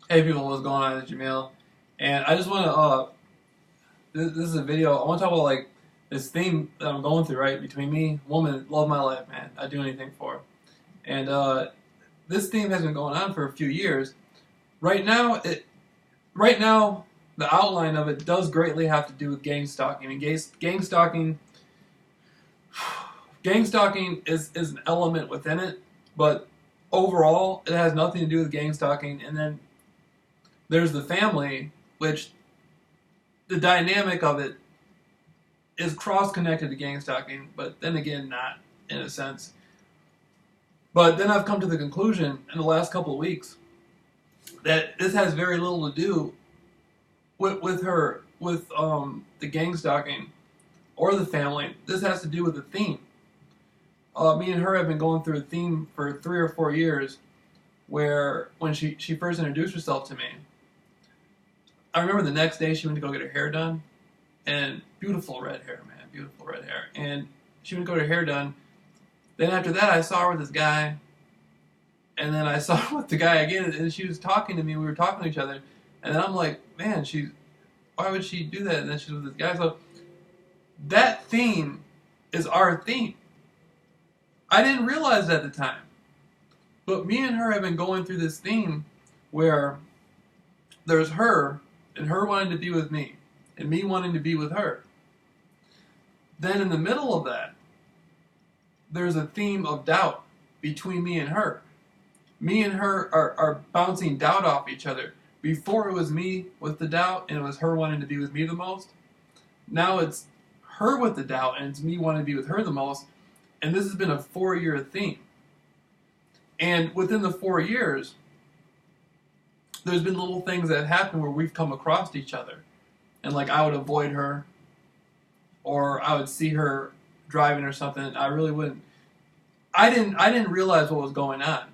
Hey people, what's going on? It's Jamil, and I just want to. This is a video. I want to talk about like this theme that I'm going through, right? Between me, woman, love my life, man. I'd do anything for her. And this theme has been going on for a few years. Right now, right now, the outline of it does greatly have to do with gang stalking. And gang stalking is an element within it, but overall, it has nothing to do with gang stalking. And then there's the family, which the dynamic of it is cross-connected to gang stalking, but then again, not in a sense. But then I've come to the conclusion in the last couple of weeks that this has very little to do with the gang stalking or the family. This has to do with the theme. Me and her have been going through a theme for 3 or 4 years, where when she first introduced herself to me, I remember the next day she went to go get her hair done, and beautiful red hair, man, beautiful red hair. And she went to go get her hair done. Then after that, I saw her with this guy, and then I saw her with the guy again, and she was talking to me. We were talking to each other, and then I'm like, man, why would she do that? And then she's with this guy. So that theme is our theme. I didn't realize it at the time, but me and her have been going through this theme where there's her, and her wanting to be with me, and me wanting to be with her. Then in the middle of that, there's a theme of doubt between me and her. Me and her are bouncing doubt off each other. Before it was me with the doubt, and it was her wanting to be with me the most. Now it's her with the doubt, and it's me wanting to be with her the most. And this has been a 4-year theme. And within the 4 years, there's been little things that happen where we've come across each other. And like I would avoid her, or I would see her driving or something. I really wouldn't. I didn't realize what was going on.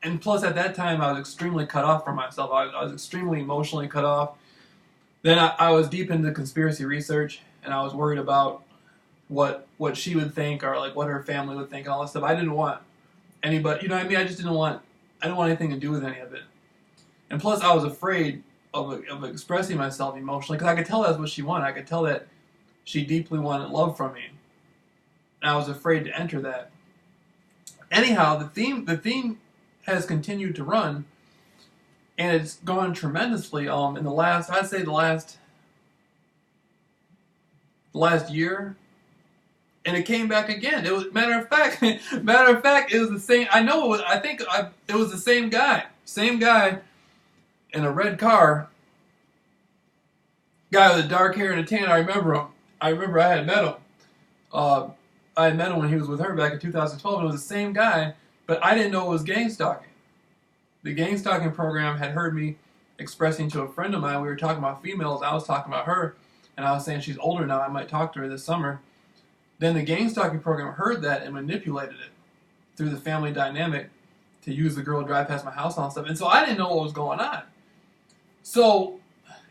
And plus at that time I was extremely cut off from myself. I was extremely emotionally cut off. Then I was deep into conspiracy research, and I was worried about what she would think, or like what her family would think and all that stuff. I didn't want anybody, you know what I mean? I didn't want anything to do with any of it. And plus, I was afraid of expressing myself emotionally, because I could tell that's what she wanted. I could tell that she deeply wanted love from me, and I was afraid to enter that. Anyhow, the theme has continued to run, and it's gone tremendously. In the last year, and it came back again. It was matter of fact, it was the same. I know it was. It was the same guy in a red car, guy with dark hair and a tan. I remember him. I remember I had met him. I had met him when he was with her back in 2012. And it was the same guy, but I didn't know it was gang stalking. The gang stalking program had heard me expressing to a friend of mine. We were talking about females. I was talking about her, and I was saying she's older now. I might talk to her this summer. Then the gang stalking program heard that and manipulated it through the family dynamic to use the girl to drive past my house and all stuff. And so I didn't know what was going on. So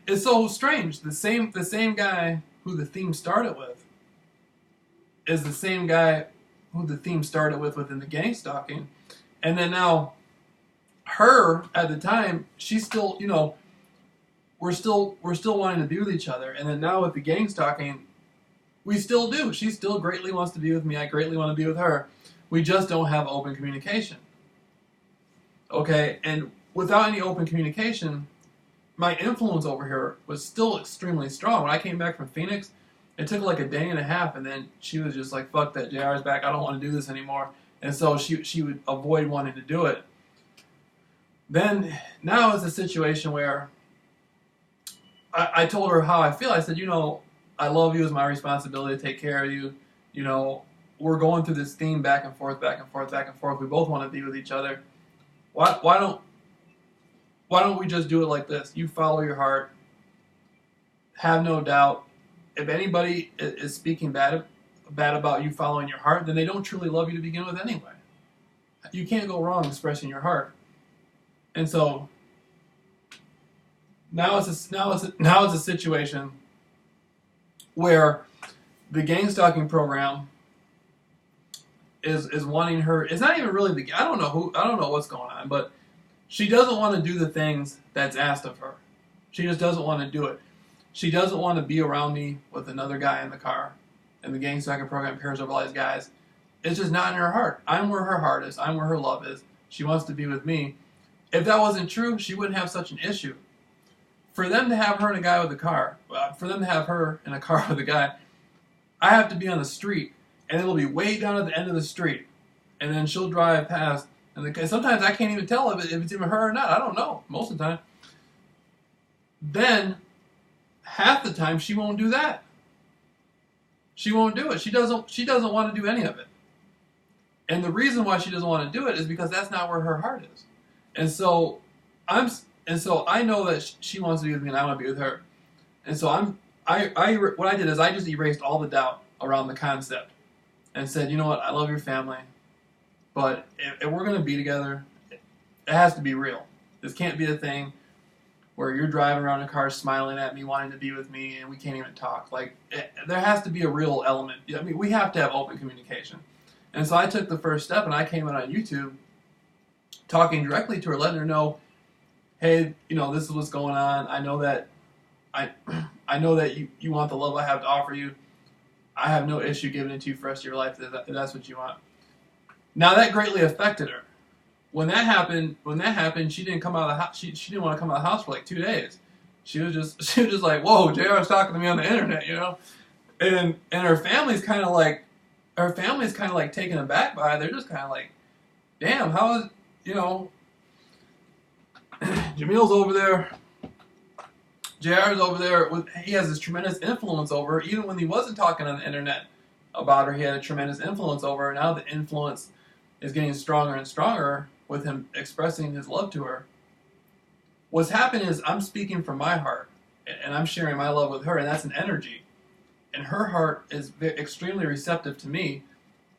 it's so strange. The same guy who the theme started with is the same guy who the theme started with within the gang stalking. And then now her at the time, she's still, we're still wanting to be with each other. And then now with the gang stalking, we still do. She still greatly wants to be with me. I greatly want to be with her. We just don't have open communication. Okay? And without any open communication, my influence over here was still extremely strong. When I came back from Phoenix, it took like a day and a half, and then she was just like, fuck that, JR's back. I don't want to do this anymore. And so she would avoid wanting to do it. Then, now it's a situation where I told her how I feel. I said, I love you. It's my responsibility to take care of you. We're going through this theme back and forth, back and forth, back and forth. We both want to be with each other. Why don't we just do it like this? You follow your heart. Have no doubt. If anybody is speaking bad about you following your heart, then they don't truly love you to begin with anyway. You can't go wrong expressing your heart. And so now it's a situation where the gang stalking program is wanting her. It's not even really I don't know what's going on, but She doesn't want to do the things that's asked of her. She just doesn't want to do it. She doesn't want to be around me with another guy in the car. And the gang stalking program pairs up all these guys. It's just not in her heart. I'm where her heart is. I'm where her love is. She wants to be with me. If that wasn't true, she wouldn't have such an issue. For them to have her and a guy with a car, for them to have her in a car with a guy, I have to be on the street, and it'll be way down at the end of the street, and then she'll drive past, and sometimes I can't even tell if it's even her or not. I don't know most of the time. Then half the time she won't do that. She won't do it. She doesn't want to do any of it. And the reason why she doesn't want to do it is because that's not where her heart is. And so I know that she wants to be with me, and I want to be with her. And so what I did is I just erased all the doubt around the concept and said, you know what, I love your family, but if we're going to be together, it has to be real. This can't be a thing where you're driving around in a car smiling at me, wanting to be with me, and we can't even talk. Like, there has to be a real element. I mean, we have to have open communication. And so I took the first step, and I came out on YouTube talking directly to her, letting her know, hey, this is what's going on. I know that you want the love I have to offer you. I have no issue giving it to you for the rest of your life if that's what you want. Now that greatly affected her. When that happened, she didn't come out of the house. She didn't want to come out of the house for like 2 days. She was just like, whoa, JR's talking to me on the internet, And her family's kind of like taken aback by it. They're just kind of like, damn, how is Jamil's over there. JR's over there. He has this tremendous influence over her. Even when he wasn't talking on the internet about her, he had a tremendous influence over her. Now the influence is getting stronger and stronger with him expressing his love to her. What's happened is I'm speaking from my heart, and I'm sharing my love with her, and that's an energy. And her heart is extremely receptive to me,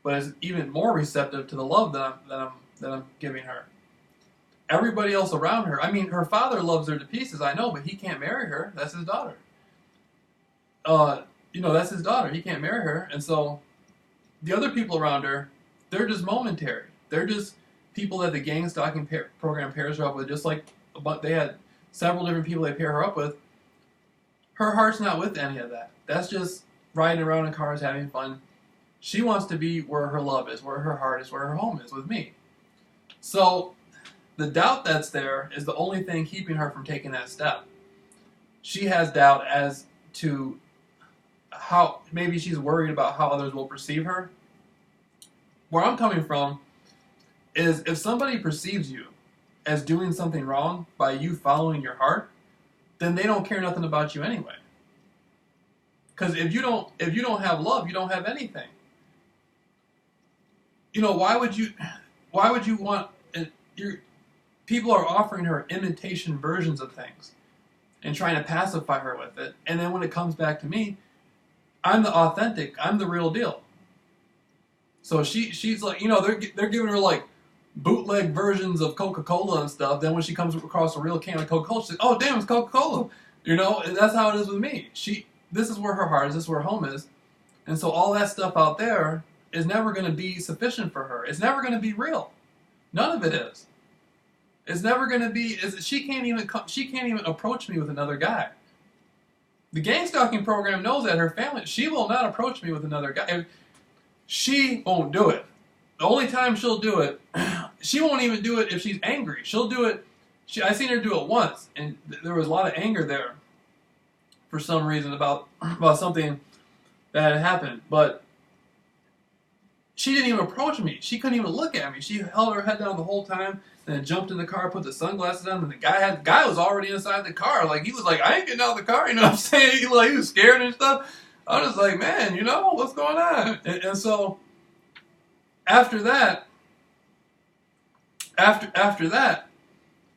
but is even more receptive to the love that I'm giving her. Everybody else around her, I mean, her father loves her to pieces, I know, but he can't marry her. That's his daughter. That's his daughter. He can't marry her. And so the other people around her, they're just momentary. They're just people that the gang stalking program pairs her up with, just like they had several different people they pair her up with. Her heart's not with any of that. That's just riding around in cars, having fun. She wants to be where her love is, where her heart is, where her home is, with me. So the doubt that's there is the only thing keeping her from taking that step. She has doubt as to how, maybe she's worried about how others will perceive her. Where I'm coming from is if somebody perceives you as doing something wrong by you following your heart, then they don't care nothing about you anyway. Because if you don't have love, you don't have anything. Why would you want people are offering her imitation versions of things and trying to pacify her with it. And then when it comes back to me, I'm the authentic. I'm the real deal. So she's like, they're giving her like bootleg versions of Coca-Cola and stuff. Then when she comes across a real can of Coca-Cola, she's like, oh damn, it's Coca-Cola. And that's how it is with me. This is where her heart is. This is where her home is. And so all that stuff out there is never going to be sufficient for her. It's never going to be real. None of it is. It's never going to be. She can't even approach me with another guy. The gang stalking program knows that her family. She will not approach me with another guy. She won't do it. The only time she'll do it, she won't even do it if she's angry. She'll do it. I seen her do it once, and there was a lot of anger there for some reason about something that had happened. But she didn't even approach me. She couldn't even look at me. She held her head down the whole time, and then jumped in the car, put the sunglasses on, and the guy was already inside the car. Like, he was like, I ain't getting out of the car, you know what I'm saying? He was scared and stuff. I was just like, man, what's going on? And so after that,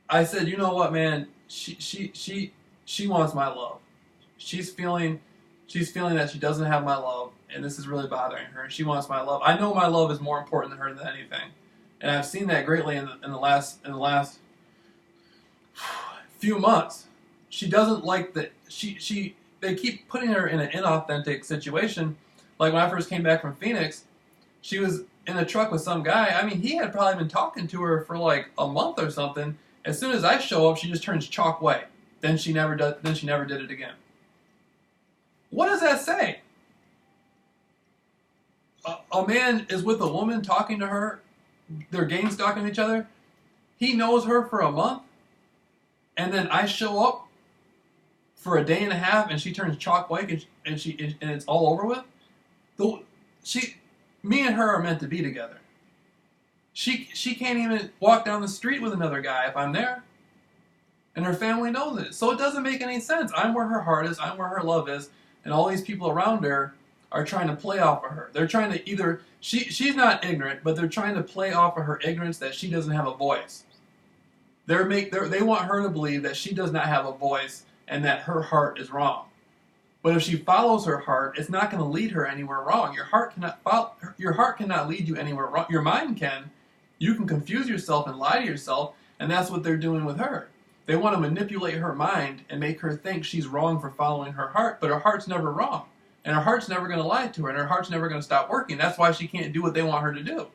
I said, you know what, man? She wants my love. She's feeling that she doesn't have my love, and this is really bothering her. She wants my love. I know my love is more important to her than anything, and I've seen that greatly in the last few months. She doesn't like that. They keep putting her in an inauthentic situation. Like when I first came back from Phoenix, she was in a truck with some guy. I mean, he had probably been talking to her for like a month or something, As soon as I show up, she just turns chalk white. Then she never does. Then she never did it again. What does that say? A man is with a woman talking to her. They're gang stalking each other. He knows her for a month, and then I show up for a day and a half, and she turns chalk white, and it's all over with. Me and her are meant to be together. She can't even walk down the street with another guy if I'm there. And her family knows it. So it doesn't make any sense. I'm where her heart is, I'm where her love is, and all these people around her are trying to play off of her. They're trying to either, she's not ignorant, but they're trying to play off of her ignorance that she doesn't have a voice. They want her to believe that she does not have a voice and that her heart is wrong. But if she follows her heart, it's not going to lead her anywhere wrong. Your heart cannot lead you anywhere wrong. Your mind can. You can confuse yourself and lie to yourself, and that's what they're doing with her. They want to manipulate her mind and make her think she's wrong for following her heart, but her heart's never wrong. And her heart's never going to lie to her, and her heart's never going to stop working. That's why she can't do what they want her to do.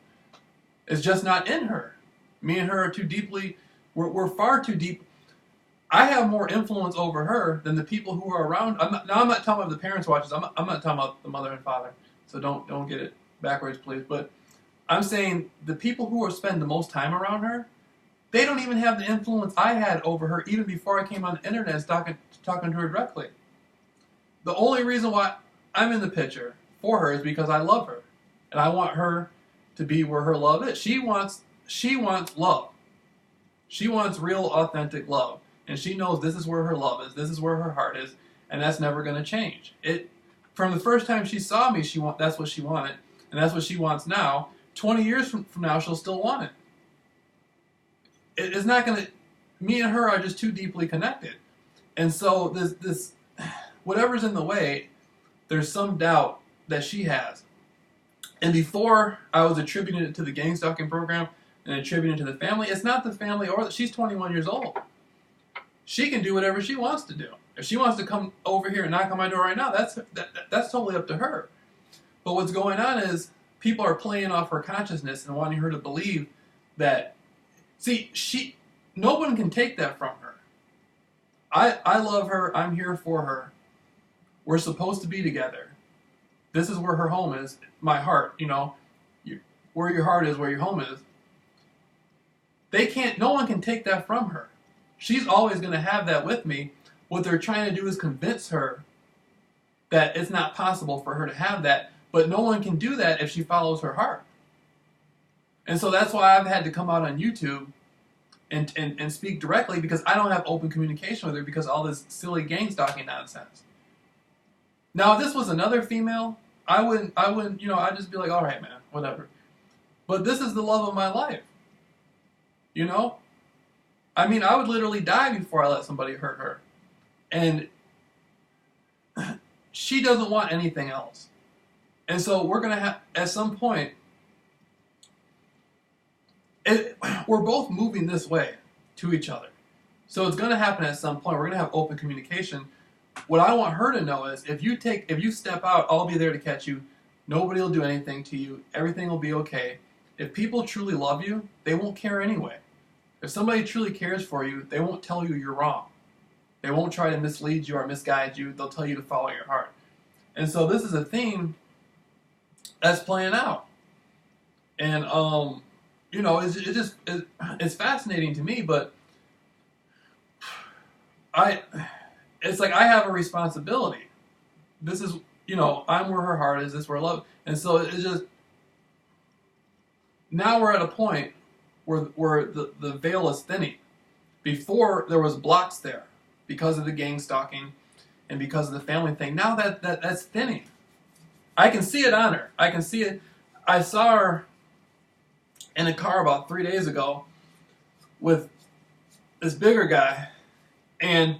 It's just not in her. Me and her are too deeply, we're far too deep. I have more influence over her than the people who are around. I'm not talking about the parents watches. I'm not talking about the mother and father. So don't get it backwards, please. But I'm saying the people who spend the most time around her, they don't even have the influence I had over her even before I came on the internet and talking to her directly. The only reason why I'm in the picture for her is because I love her. And I want her to be where her love is. She wants love. She wants real, authentic love. And she knows this is where her love is. This is where her heart is. And that's never going to change. From the first time she saw me, that's what she wanted. And that's what she wants now. 20 years from now, she'll still want it. It's not going to... Me and her are just too deeply connected. And so this whatever's in the way, there's some doubt that she has. And before I was attributing it to the gang stalking program and attributing it to the family, it's not the family she's 21 years old. She can do whatever she wants to do. If she wants to come over here and knock on my door right now, that's totally up to her. But what's going on is people are playing off her consciousness and wanting her to believe that, no one can take that from her. I love her. I'm here for her. We're supposed to be together. This is where her home is. My heart, where your heart is, where your home is. No one can take that from her. She's always going to have that with me. What they're trying to do is convince her that it's not possible for her to have that, but no one can do that if she follows her heart. And so that's why I've had to come out on YouTube and speak directly, because I don't have open communication with her because of all this silly gang stalking nonsense. Now, if this was another female, I wouldn't, I'd just be like, all right, man, whatever. But this is the love of my life. I mean, I would literally die before I let somebody hurt her. And she doesn't want anything else. And so we're going to have, at some point, we're both moving this way to each other. So it's going to happen at some point. We're going to have open communication. What I want her to know is if you step out, I'll be there to catch you. Nobody will do anything to you. Everything will be okay. If people truly love you, they won't care anyway. If somebody truly cares for you, they won't tell you you're wrong. They won't try to mislead you or misguide you. They'll tell you to follow your heart. And so this is a theme that's playing out. And, it's fascinating to me, but it's like I have a responsibility. This is, I'm where her heart is, this is where love. And so it's just, now we're at a point where the veil is thinning. Before, there was blocks there because of the gang stalking and because of the family thing. Now that's thinning. I can see it on her. I can see it. I saw her in a car about 3 days ago with this bigger guy, and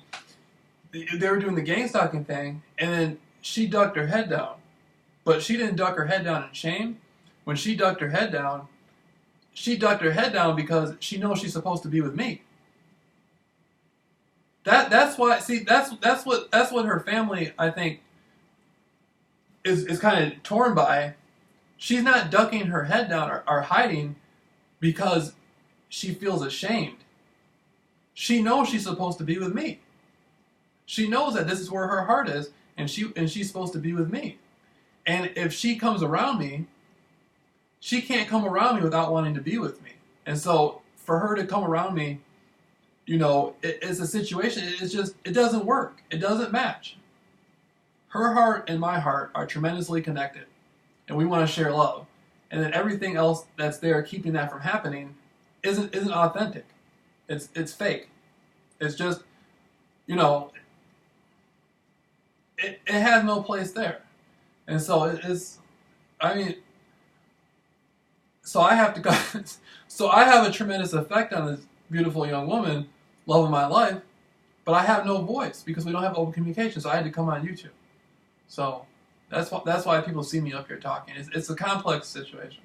they were doing the gang stalking thing, and then she ducked her head down. But she didn't duck her head down in shame. When she ducked her head down because she knows she's supposed to be with me. That's why. See, that's what her family, I think, is kind of torn by. She's not ducking her head down or hiding because she feels ashamed. she knows she's supposed to be with me. She knows that this is where her heart is, and she's supposed to be with me. And if she comes around me, she can't come around me without wanting to be with me. And so for her to come around me, it's a situation. It's just, it doesn't work. It doesn't match. Her heart and my heart are tremendously connected, and we want to share love. And then everything else that's there keeping that from happening isn't authentic. It's fake. It's just, it has no place there. And so so I have to so I have a tremendous effect on this beautiful young woman, love of my life, but I have no voice because we don't have open communication. So I had to come on YouTube. So that's why people see me up here talking. It's a complex situation.